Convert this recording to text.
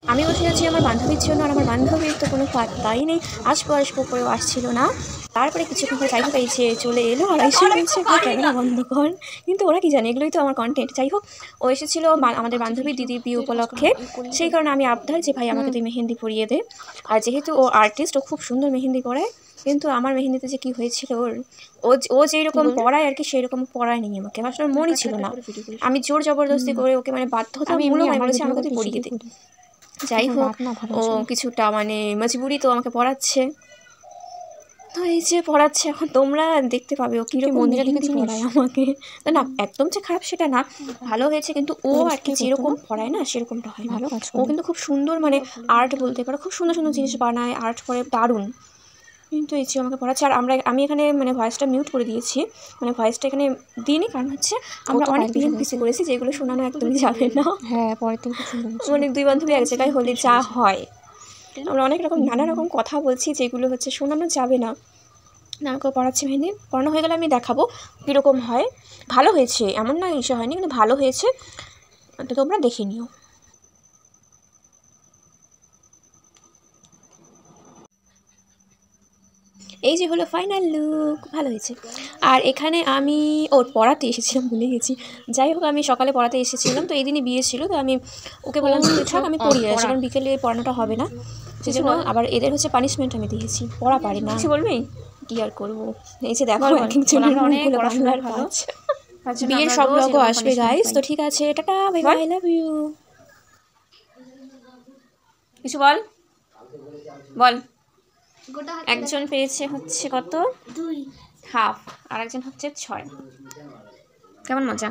আমি বসে আছি আমার বান্ধবীর জন্য, আর আমার বান্ধবীর তো কোনো পাত্তাই নেই, আসবো আসবো করেও আসছিল না। তারপরে কিছুক্ষণ পরে যাই হোক এই যে চলে এলো, আর এসে বলছে ক্যামেরা বন্ধ কর। কিন্তু ওরা কি জানে এগুলোই তো আমার কন্টেন্ট। যাই হোক, ও এসেছিল আমাদের বান্ধবীর দিদি বিয়ে উপলক্ষে, সেই কারণে আমি আবদার যে ভাই আমাকে তুই মেহেন্দি পরিয়ে দে। আর যেহেতু ও আর্টিস্ট, ও খুব সুন্দর মেহেন্দি পড়ায়, কিন্তু আমার মেহেন্দিতে যে কী হয়েছিল ওর, ও যেরকম পড়ায় আর কি সেই রকম পড়ায় নেই আমাকে, আসলে মনই ছিল না। আমি জোর জবরদস্তি করে ওকে মানে বাধ্যতামূলক আমি বলেছি আমাকে তুই পরিয়ে দে। যাই হোক, ও কিছুটা মানে মজবুরি তো আমাকে পড়াচ্ছে। তো এই যে পড়াচ্ছে, এখন তোমরা দেখতে পাবে ও কীরকম মেহেন্দি পড়ায় আমাকে। না একদম যে খারাপ সেটা না, ভালো হয়েছে, কিন্তু ও আর কি যেরকম পড়ায় না সেরকমটা হয় না। ও কিন্তু খুব সুন্দর মানে আর্ট বলতে পারো, খুব সুন্দর সুন্দর জিনিস বানায়, আর্ট করে দারুণ। কিন্তু এই যে আমাকে পড়াচ্ছে, আর আমি এখানে মানে ভয়েসটা মিউট করে দিয়েছি, মানে ভয়েসটা এখানে দিইনি, কারণ হচ্ছে আমরা অনেক পিএনপিসি করেছি যেগুলো শোনানো একদমই যাবে না। হ্যাঁ, পরের দিন খুব সুন্দর অনেক দুই বান্ধবী এক জায়গায় হলে যা হয়, আমরা অনেক রকম নানা রকম কথা বলছি যেগুলো হচ্ছে শোনানো যাবে না। আমাকে পড়াচ্ছে মেহেন্দি, পড়ানো হয়ে গেলে আমি দেখাবো কীরকম হয়। ভালো হয়েছে এমন না ইসে হয়নি, কিন্তু ভালো হয়েছে, তো তোমরা দেখে নিও। এই যে হলো ফাইনাল লুক, ভালো হয়েছে। আর এখানে আমি ওর পড়াতে এসেছিলাম, ভুলে গেছি। যাই হোক, আমি সকালে পড়াতে এসেছিলাম, তো এই দিনই বিয়ে ছিল, তো আমি ওকে বললাম যে থাক আমি পড়িয়ে আসি, কারণ বিকেলে পড়ানোটা হবে না, সেই জন্য। আবার এদের হচ্ছে পানিশমেন্ট আমি দিয়েছি, পড়া পারে না। কিছু বলবি? কী আর করবো, এই যে দেখো বাংলার ভালো। বিয়ের সব লগও আসবে গাইস, তো ঠিক আছে, tata bye bye, I love you. কিছু বল বল। একজন পেয়েছে হচ্ছে কত 2.5, আর একজন হচ্ছে 6। কেমন মজা?